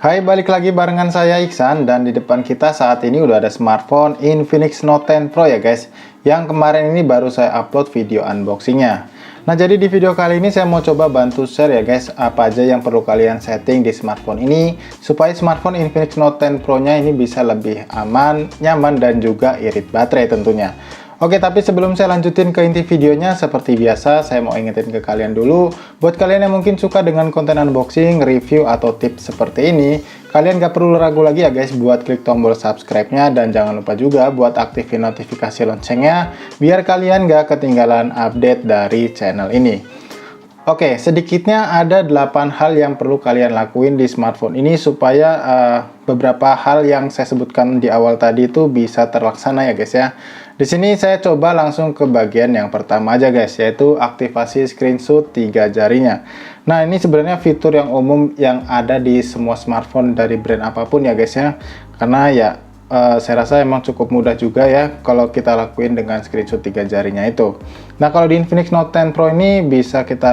Hai, balik lagi barengan saya Iksan, dan di depan kita saat ini udah ada smartphone Infinix Note 10 Pro ya guys, yang kemarin ini baru saya upload video unboxingnya. Nah, jadi di video kali ini saya mau coba bantu share ya guys, apa aja yang perlu kalian setting di smartphone ini supaya smartphone Infinix Note 10 Pro nya ini bisa lebih aman, nyaman, dan juga irit baterai tentunya. Oke, tapi sebelum saya lanjutin ke inti videonya, seperti biasa saya mau ingetin ke kalian dulu, buat kalian yang mungkin suka dengan konten unboxing, review, atau tips seperti ini, kalian gak perlu ragu lagi ya guys buat klik tombol subscribe-nya, dan jangan lupa juga buat aktifin notifikasi loncengnya biar kalian gak ketinggalan update dari channel ini. Oke, sedikitnya ada 8 hal yang perlu kalian lakuin di smartphone ini supaya beberapa hal yang saya sebutkan di awal tadi itu bisa terlaksana ya guys ya. Di sini saya coba langsung ke bagian yang pertama aja guys, yaitu aktivasi screenshot 3 jarinya. Nah, ini sebenarnya fitur yang umum yang ada di semua smartphone dari brand apapun ya guys ya. Karena ya saya rasa emang cukup mudah juga ya kalau kita lakuin dengan screenshot 3 jarinya itu. Nah, kalau di Infinix Note 10 Pro ini bisa kita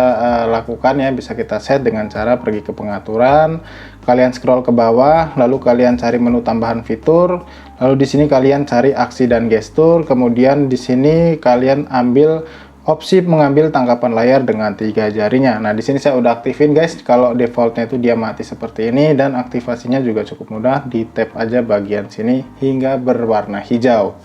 lakukan ya, bisa kita set dengan cara pergi ke pengaturan, kalian scroll ke bawah, lalu kalian cari menu tambahan fitur, lalu di sini kalian cari aksi dan gestur, kemudian di sini kalian ambil opsi mengambil tangkapan layar dengan 3 jarinya. Nah, di sini saya udah aktifin guys. Kalau defaultnya itu dia mati seperti ini, dan aktivasinya juga cukup mudah. Di tap aja bagian sini hingga berwarna hijau.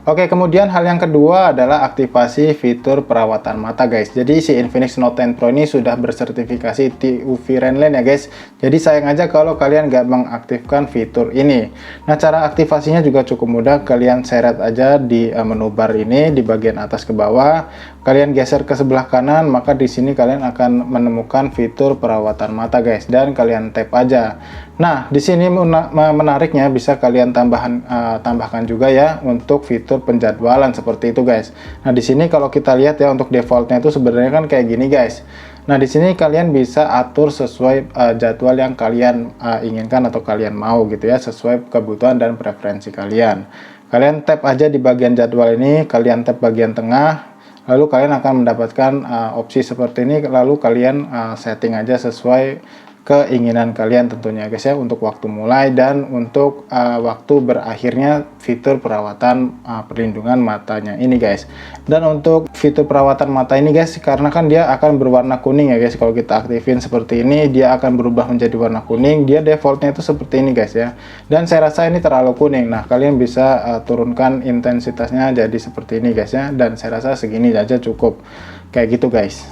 Oke, kemudian hal yang kedua adalah aktivasi fitur perawatan mata guys. Jadi si Infinix Note 10 Pro ini sudah bersertifikasi TÜV Rheinland ya guys. Jadi sayang aja kalau kalian nggak mengaktifkan fitur ini. Nah, cara aktivasinya juga cukup mudah. Kalian seret aja di menu bar ini di bagian atas ke bawah. Kalian geser ke sebelah kanan, maka di sini kalian akan menemukan fitur perawatan mata guys, dan kalian tap aja. Nah, di sini menariknya bisa kalian tambahkan juga ya untuk fitur penjadwalan seperti itu guys. Nah, di sini kalau kita lihat ya untuk defaultnya itu sebenarnya kan kayak gini guys. Nah, di sini kalian bisa atur sesuai jadwal yang kalian inginkan atau kalian mau gitu ya, sesuai kebutuhan dan preferensi kalian. Kalian tap aja di bagian jadwal ini, kalian tap bagian tengah. Lalu kalian akan mendapatkan opsi seperti ini, lalu kalian setting aja sesuai keinginan kalian tentunya guys ya, untuk waktu mulai dan untuk waktu berakhirnya fitur perawatan perlindungan matanya ini guys. Dan untuk fitur perawatan mata ini guys, karena kan dia akan berwarna kuning ya guys, kalau kita aktifin seperti ini dia akan berubah menjadi warna kuning. Dia defaultnya itu seperti ini guys ya, dan saya rasa ini terlalu kuning. Nah, kalian bisa turunkan intensitasnya jadi seperti ini guys ya, dan saya rasa segini aja cukup kayak gitu guys.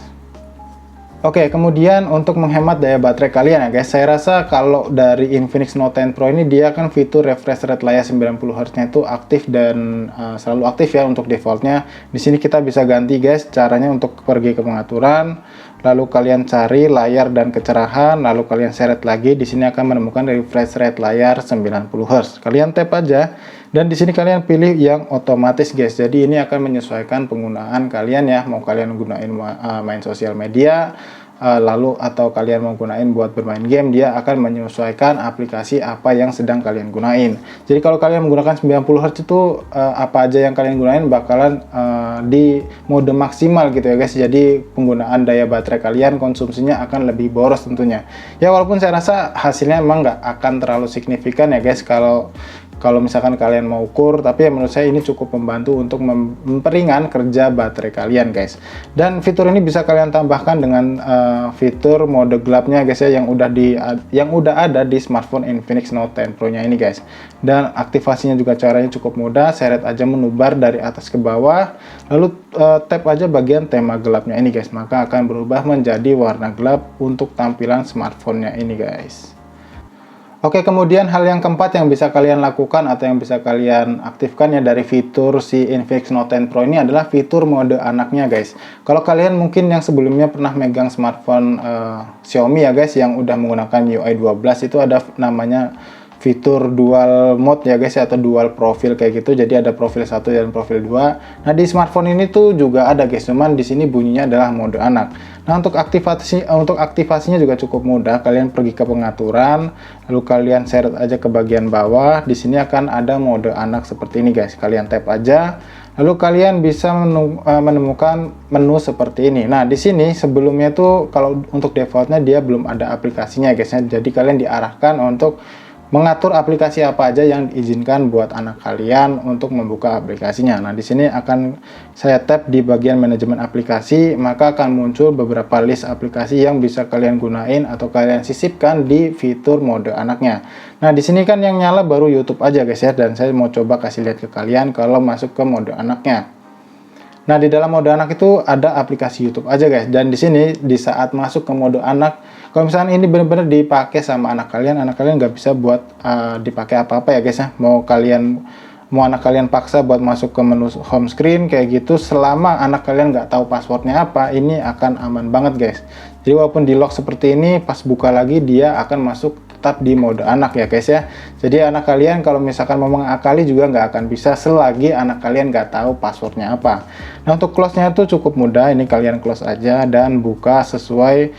Oke, kemudian untuk menghemat daya baterai kalian ya guys, saya rasa kalau dari Infinix Note 10 Pro ini dia kan fitur refresh rate layar 90 Hz nya itu aktif dan selalu aktif ya untuk defaultnya. Di sini kita bisa ganti guys caranya untuk pergi ke pengaturan, lalu kalian cari layar dan kecerahan, lalu kalian seret lagi. Di sini akan menemukan refresh rate layar 90 Hz. Kalian tap aja. Dan di sini kalian pilih yang otomatis guys. Jadi ini akan menyesuaikan penggunaan kalian ya. Mau kalian gunain main sosial media, lalu atau kalian mau gunain buat bermain game, dia akan menyesuaikan aplikasi apa yang sedang kalian gunain. Jadi kalau kalian menggunakan 90 Hz itu apa aja yang kalian gunain bakalan di mode maksimal gitu ya guys. Jadi penggunaan daya baterai kalian, konsumsinya akan lebih boros tentunya. Ya, walaupun saya rasa hasilnya emang nggak akan terlalu signifikan ya guys kalau misalkan kalian mau ukur, tapi ya menurut saya ini cukup membantu untuk memperingan kerja baterai kalian guys. Dan fitur ini bisa kalian tambahkan dengan fitur mode gelapnya guys ya, yang udah ada di smartphone Infinix Note 10 Pro nya ini guys. Dan aktivasinya juga caranya cukup mudah, seret aja menu bar dari atas ke bawah, lalu tap aja bagian tema gelapnya ini guys, maka akan berubah menjadi warna gelap untuk tampilan smartphone-nya ini guys. Oke, kemudian hal yang keempat yang bisa kalian lakukan atau yang bisa kalian aktifkan ya dari fitur si Infinix Note 10 Pro ini adalah fitur mode anaknya guys. Kalau kalian mungkin yang sebelumnya pernah megang smartphone Xiaomi ya guys yang udah menggunakan UI 12, itu ada namanya fitur dual mode ya guys ya, atau dual profil kayak gitu. Jadi ada profil 1 dan profil 2. Nah, di smartphone ini tuh juga ada guys, cuman di sini bunyinya adalah mode anak. Nah, untuk aktivasinya juga cukup mudah. Kalian pergi ke pengaturan, lalu kalian seret aja ke bagian bawah. Di sini akan ada mode anak seperti ini guys. Kalian tap aja, Lalu kalian bisa menemukan menu seperti ini. Nah, di sini sebelumnya tuh kalau untuk defaultnya dia belum ada aplikasinya guys ya. Jadi kalian diarahkan untuk mengatur aplikasi apa aja yang diizinkan buat anak kalian untuk membuka aplikasinya. Nah, di sini akan saya tap di bagian manajemen aplikasi, maka akan muncul beberapa list aplikasi yang bisa kalian gunain atau kalian sisipkan di fitur mode anaknya. Nah, di sini kan yang nyala baru YouTube aja guys ya, dan saya mau coba kasih lihat ke kalian kalau masuk ke mode anaknya. Nah, di dalam mode anak itu ada aplikasi YouTube aja guys, dan di sini di saat masuk ke mode anak, kalau misalnya ini benar-benar dipakai sama anak kalian nggak bisa buat dipakai apa-apa ya guys ya. Mau anak kalian paksa buat masuk ke menu home screen kayak gitu, selama anak kalian nggak tahu passwordnya apa, ini akan aman banget guys. Jadi walaupun di lock seperti ini, pas buka lagi dia akan masuk tetap di mode anak ya guys ya. Jadi anak kalian kalau misalkan mau mengakali juga nggak akan bisa selagi anak kalian nggak tahu passwordnya apa. Nah, untuk close-nya itu cukup mudah, ini kalian close aja dan buka sesuai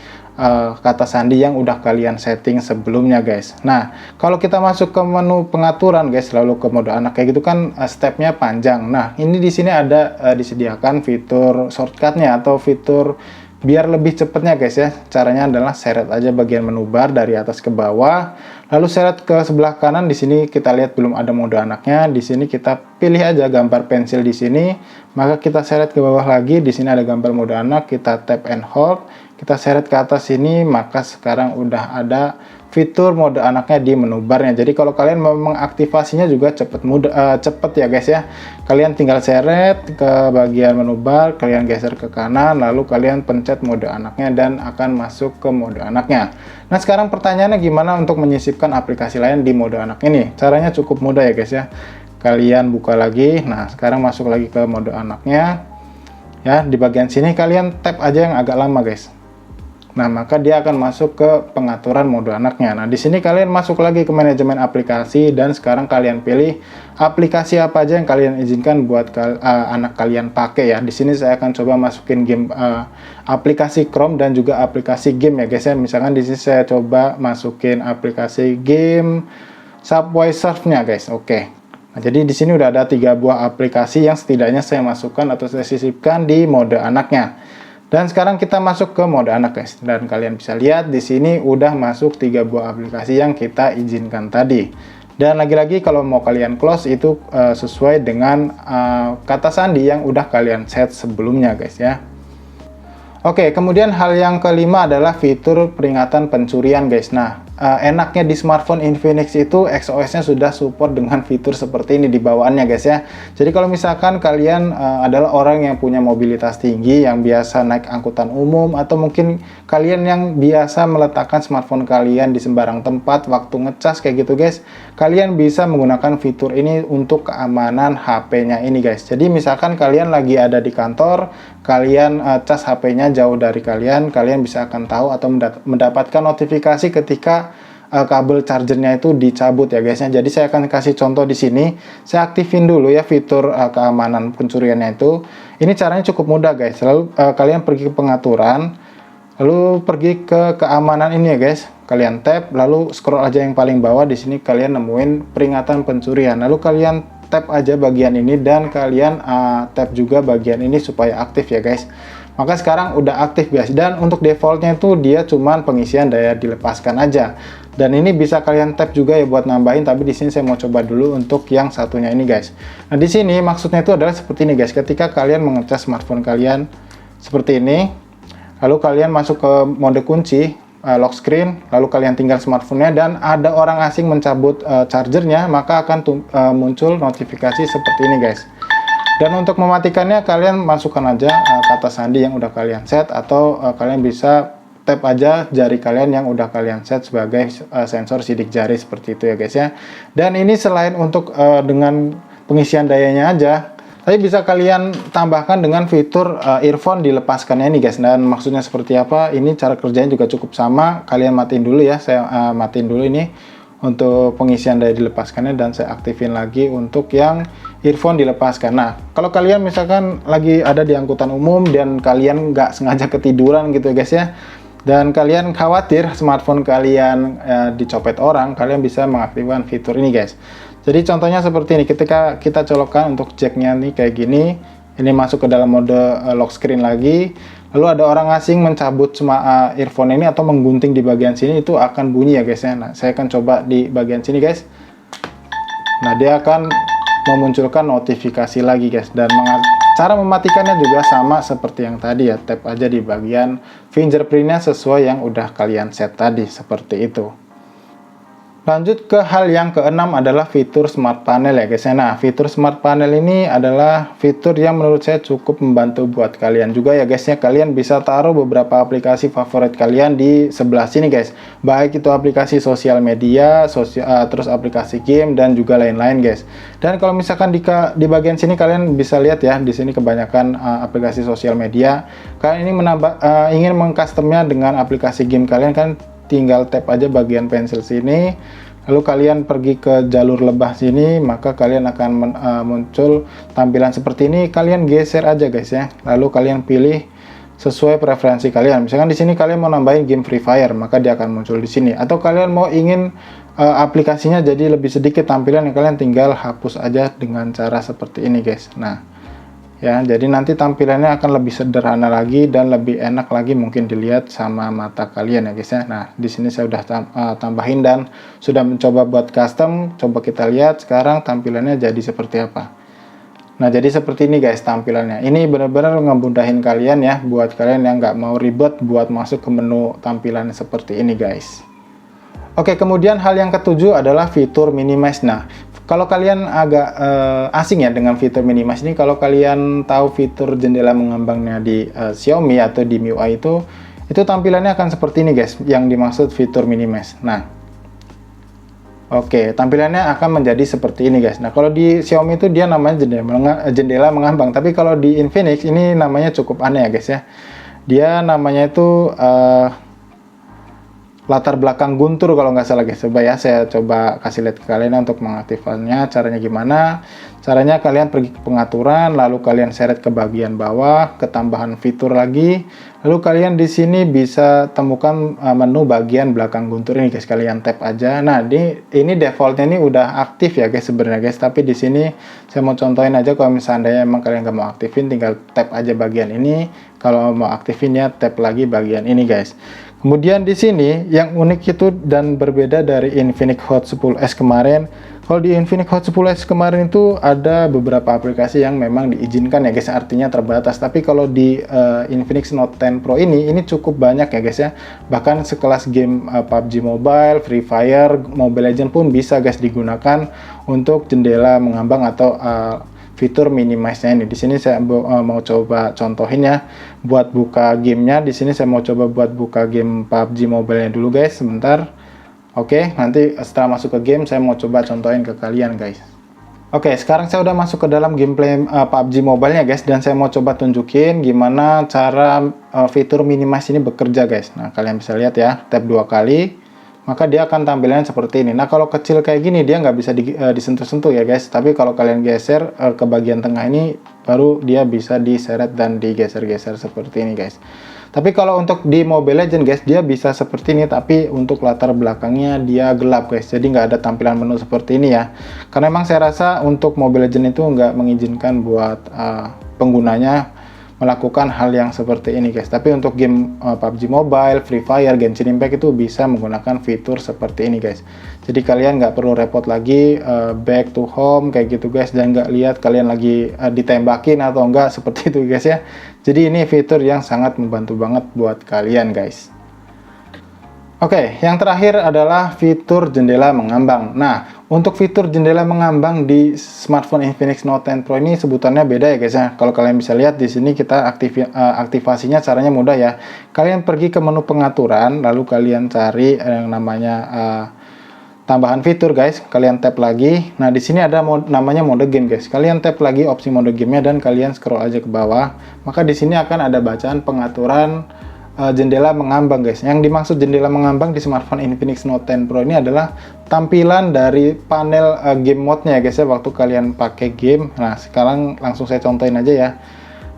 kata sandi yang udah kalian setting sebelumnya guys. Nah, kalau kita masuk ke menu pengaturan guys, lalu ke mode anak kayak gitu kan stepnya panjang. Nah, ini di sini ada disediakan fitur shortcutnya atau fitur biar lebih cepatnya guys ya. Caranya adalah seret aja bagian menu bar dari atas ke bawah, lalu seret ke sebelah kanan. Di sini kita lihat belum ada mode anaknya. Di sini kita pilih aja gambar pensil di sini, maka kita seret ke bawah lagi. Di sini ada gambar mode anak, kita tap and hold, kita seret ke atas sini, maka sekarang udah ada fitur mode anaknya di menu barnya. Jadi kalau kalian mau mengaktifasinya juga cepet ya guys ya. Kalian tinggal seret ke bagian menu bar, kalian geser ke kanan, lalu kalian pencet mode anaknya dan akan masuk ke mode anaknya. Nah, sekarang pertanyaannya gimana untuk menyisipkan aplikasi lain di mode anak ini? Caranya cukup mudah ya guys ya. Kalian buka lagi. Nah, sekarang masuk lagi ke mode anaknya. Ya, di bagian sini kalian tap aja yang agak lama guys. Nah, maka dia akan masuk ke pengaturan mode anaknya. Nah, di sini kalian masuk lagi ke manajemen aplikasi dan sekarang kalian pilih aplikasi apa aja yang kalian izinkan buat anak kalian pakai ya. Di sini saya akan coba masukin game aplikasi Chrome dan juga aplikasi game ya guys ya. Misalkan di sini saya coba masukin aplikasi game Subway Surf-nya guys. Oke. Nah, jadi di sini udah ada 3 buah aplikasi yang setidaknya saya masukkan atau saya sisipkan di mode anaknya. Dan sekarang kita masuk ke mode anak guys, dan kalian bisa lihat di sini udah masuk 3 buah aplikasi yang kita izinkan tadi. Dan lagi-lagi kalau mau kalian close itu sesuai dengan kata sandi yang udah kalian set sebelumnya guys ya. Oke, kemudian hal yang kelima adalah fitur peringatan pencurian guys. Nah, enaknya di smartphone Infinix itu XOS-nya sudah support dengan fitur seperti ini di bawaannya guys ya. Jadi kalau misalkan kalian adalah orang yang punya mobilitas tinggi, yang biasa naik angkutan umum, atau mungkin kalian yang biasa meletakkan smartphone kalian di sembarang tempat waktu ngecas kayak gitu guys, kalian bisa menggunakan fitur ini untuk keamanan HP-nya ini guys. Jadi misalkan kalian lagi ada di kantor, kalian cas HP-nya jauh dari kalian bisa akan tahu atau mendapatkan notifikasi ketika kabel chargernya itu dicabut ya guys. Jadi saya akan kasih contoh di sini. Saya aktifin dulu ya fitur keamanan pencuriannya itu. Ini caranya cukup mudah guys. Lalu kalian pergi ke pengaturan, lalu pergi ke keamanan ini ya guys. Kalian tap, lalu scroll aja yang paling bawah. Di sini kalian nemuin peringatan pencurian. Lalu kalian tap aja bagian ini dan kalian tap juga bagian ini supaya aktif ya guys. Maka sekarang udah aktif guys, dan untuk defaultnya itu dia cuman pengisian daya dilepaskan aja. Dan ini bisa kalian tap juga ya buat nambahin, tapi di sini saya mau coba dulu untuk yang satunya ini guys. Nah, di sini maksudnya itu adalah seperti ini guys. Ketika kalian mengecas smartphone kalian seperti ini, lalu kalian masuk ke mode kunci, lock screen, lalu kalian tinggal smartphone-nya dan ada orang asing mencabut chargernya, maka akan muncul notifikasi seperti ini guys. Dan untuk mematikannya kalian masukkan aja kata sandi yang udah kalian set, atau kalian bisa tap aja jari kalian yang udah kalian set sebagai sensor sidik jari seperti itu ya guys ya. Dan ini selain untuk dengan pengisian dayanya aja, tapi bisa kalian tambahkan dengan fitur earphone dilepaskannya ini guys. Dan maksudnya seperti apa, ini cara kerjanya juga cukup sama. Kalian matiin dulu ya, saya matiin dulu ini untuk pengisian daya dilepaskannya, dan saya aktifin lagi untuk yang earphone dilepaskan. Nah, kalau kalian misalkan lagi ada di angkutan umum dan kalian nggak sengaja ketiduran gitu ya guys ya, dan kalian khawatir smartphone kalian dicopet orang, kalian bisa mengaktifkan fitur ini guys. Jadi contohnya seperti ini, ketika kita colokkan untuk jacknya nih kayak gini, ini masuk ke dalam mode lock screen lagi, lalu ada orang asing mencabut earphone ini atau menggunting di bagian sini, itu akan bunyi ya guys ya. Nah, saya akan coba di bagian sini guys. Nah, dia akan memunculkan notifikasi lagi guys, dan cara mematikannya juga sama seperti yang tadi ya, tap aja di bagian fingerprintnya sesuai yang udah kalian set tadi, seperti itu. Lanjut ke hal yang keenam adalah fitur smart panel ya guys. Nah, fitur smart panel ini adalah fitur yang menurut saya cukup membantu buat kalian juga ya guys ya. Kalian bisa taruh beberapa aplikasi favorit kalian di sebelah sini guys. Baik itu aplikasi sosial media, terus aplikasi game dan juga lain-lain guys. Dan kalau misalkan di bagian sini kalian bisa lihat ya, di sini kebanyakan aplikasi sosial media. Kalian ini ingin mengcustomnya dengan aplikasi game kalian, kan tinggal tap aja bagian pensil sini, lalu kalian pergi ke jalur lebah sini, maka kalian akan muncul tampilan seperti ini. Kalian geser aja guys ya, lalu kalian pilih sesuai preferensi kalian. Misalkan di sini kalian mau nambahin game Free Fire, maka dia akan muncul di sini. Atau kalian mau ingin aplikasinya jadi lebih sedikit tampilan, kalian tinggal hapus aja dengan cara seperti ini guys. Nah ya, jadi nanti tampilannya akan lebih sederhana lagi dan lebih enak lagi mungkin dilihat sama mata kalian ya guys ya. Nah, di sini saya udah tambahin dan sudah mencoba buat custom. Coba kita lihat sekarang tampilannya jadi seperti apa. Nah, jadi seperti ini guys tampilannya. Ini benar-benar ngemudahin kalian ya, buat kalian yang nggak mau ribet buat masuk ke menu tampilan seperti ini guys. Oke, kemudian hal yang ketujuh adalah fitur minimize. Nah, kalau kalian agak asing ya dengan fitur minimize ini, kalau kalian tahu fitur jendela mengambangnya di Xiaomi atau di MIUI itu tampilannya akan seperti ini guys, yang dimaksud fitur minimize. Nah, oke, tampilannya akan menjadi seperti ini guys. Nah, kalau di Xiaomi itu dia namanya jendela mengambang, tapi kalau di Infinix ini namanya cukup aneh ya guys ya. Dia namanya itu latar belakang guntur kalau nggak salah guys. Coba ya saya coba kasih lihat ke kalian untuk mengaktifkannya. Caranya gimana? Caranya kalian pergi ke pengaturan, lalu kalian seret ke bagian bawah, ke tambahan fitur lagi, lalu kalian di sini bisa temukan menu bagian belakang guntur ini guys. Kalian tap aja. Nah, ini defaultnya ini udah aktif ya guys sebenarnya guys, tapi di sini saya mau contohin aja. Kalau misalnya emang kalian nggak mau aktifin, tinggal tap aja bagian ini. Kalau mau aktifin ya tap lagi bagian ini guys. Kemudian di sini yang unik itu dan berbeda dari Infinix Hot 10s kemarin. Kalau di Infinix Hot 10s kemarin itu ada beberapa aplikasi yang memang diizinkan ya guys, artinya terbatas. Tapi kalau di Infinix Note 10 Pro ini cukup banyak ya guys ya. Bahkan sekelas game PUBG Mobile, Free Fire, Mobile Legends pun bisa guys digunakan untuk jendela mengambang atau fitur minimize-nya ini. Di sini saya mau coba contohin ya buat buka gamenya. Di sini saya mau coba buat buka game PUBG Mobile-nya dulu guys, sebentar. Oke, nanti setelah masuk ke game saya mau coba contohin ke kalian guys. Oke, sekarang saya udah masuk ke dalam gameplay PUBG Mobile-nya guys, dan saya mau coba tunjukin gimana cara fitur minimize ini bekerja guys. Nah, kalian bisa lihat ya, tap 2 kali maka dia akan tampilannya seperti ini. Nah, kalau kecil kayak gini dia nggak bisa disentuh-sentuh ya guys, tapi kalau kalian geser ke bagian tengah ini baru dia bisa diseret dan digeser-geser seperti ini guys. Tapi kalau untuk di Mobile Legends guys, dia bisa seperti ini, tapi untuk latar belakangnya dia gelap guys, jadi nggak ada tampilan menu seperti ini ya. Karena memang saya rasa untuk Mobile Legends itu nggak mengizinkan buat penggunanya melakukan hal yang seperti ini guys. Tapi untuk game PUBG Mobile, Free Fire, Genshin Impact itu bisa menggunakan fitur seperti ini guys. Jadi kalian nggak perlu repot lagi back to home kayak gitu guys, dan nggak lihat kalian lagi ditembakin atau enggak seperti itu guys ya. Jadi ini fitur yang sangat membantu banget buat kalian guys. Oke, yang terakhir adalah fitur jendela mengambang. Nah, untuk fitur jendela mengambang di smartphone Infinix Note 10 Pro ini sebutannya beda ya guys ya. Kalau kalian bisa lihat di sini kita aktivasinya caranya mudah ya. Kalian pergi ke menu pengaturan, lalu kalian cari yang namanya tambahan fitur guys. Kalian tap lagi. Nah, di sini ada namanya mode game guys. Kalian tap lagi opsi mode gamenya dan kalian scroll aja ke bawah. Maka di sini akan ada bacaan pengaturan jendela mengambang guys. Yang dimaksud jendela mengambang di smartphone Infinix Note 10 Pro ini adalah tampilan dari panel game mode-nya ya guys ya, waktu kalian pakai game. Nah, sekarang langsung saya contohin aja ya.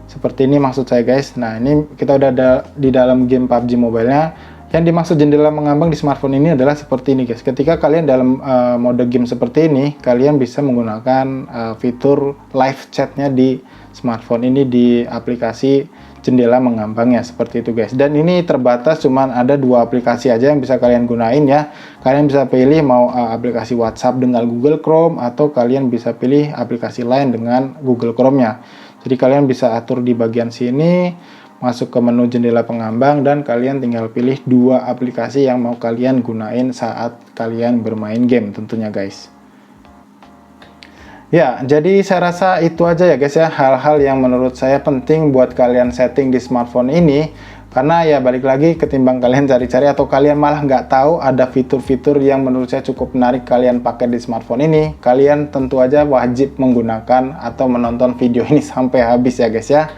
Seperti ini maksud saya guys. Nah, ini kita udah ada di dalam game PUBG Mobile-nya. Yang dimaksud jendela mengambang di smartphone ini adalah seperti ini guys. Ketika kalian dalam mode game seperti ini, kalian bisa menggunakan fitur live chat-nya di smartphone ini di aplikasi jendela mengambangnya, seperti itu guys. Dan ini terbatas, cuman ada 2 aplikasi aja yang bisa kalian gunain ya. Kalian bisa pilih mau aplikasi WhatsApp dengan Google Chrome, atau kalian bisa pilih aplikasi lain dengan Google Chrome-nya. Jadi kalian bisa atur di bagian sini, masuk ke menu jendela pengambang, dan kalian tinggal pilih 2 aplikasi yang mau kalian gunain saat kalian bermain game tentunya guys. Ya, jadi saya rasa itu aja ya guys ya, hal-hal yang menurut saya penting buat kalian setting di smartphone ini. Karena ya balik lagi, ketimbang kalian cari-cari atau kalian malah nggak tahu ada fitur-fitur yang menurut saya cukup menarik kalian pakai di smartphone ini, kalian tentu aja wajib menggunakan atau menonton video ini sampai habis ya guys ya.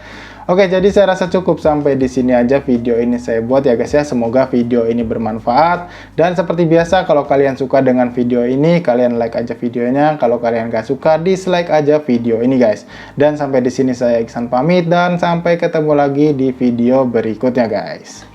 Oke, jadi saya rasa cukup sampai di sini aja video ini saya buat ya guys ya. Semoga video ini bermanfaat. Dan seperti biasa, kalau kalian suka dengan video ini, kalian like aja videonya. Kalau kalian gak suka, dislike aja video ini guys. Dan sampai di sini saya Iksan pamit, dan sampai ketemu lagi di video berikutnya guys.